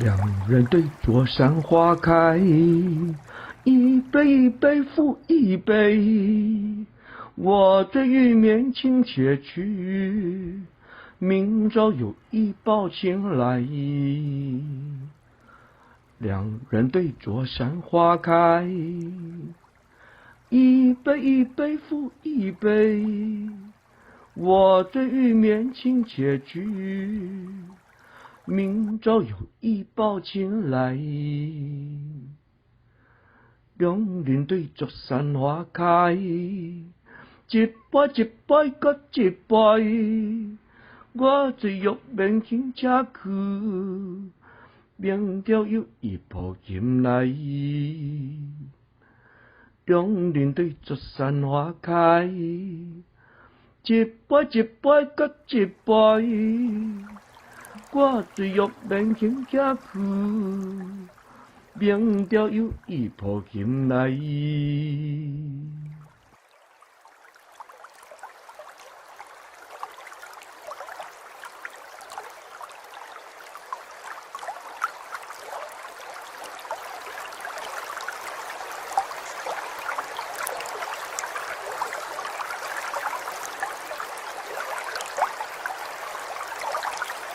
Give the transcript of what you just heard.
两人对坐山花开，一杯一杯复一杯。我醉欲面倾且去，明朝有一报请来。两人对坐山花开，一杯一杯复一杯。我醉欲面倾且去，明朝有一报请来。两人对坐山花开，一杯一杯各一杯。我醉欲面倾且去，明朝有一报请来。两人对坐山花开，一杯一杯各一杯。我醉欲面倾且去，明朝有一报请来。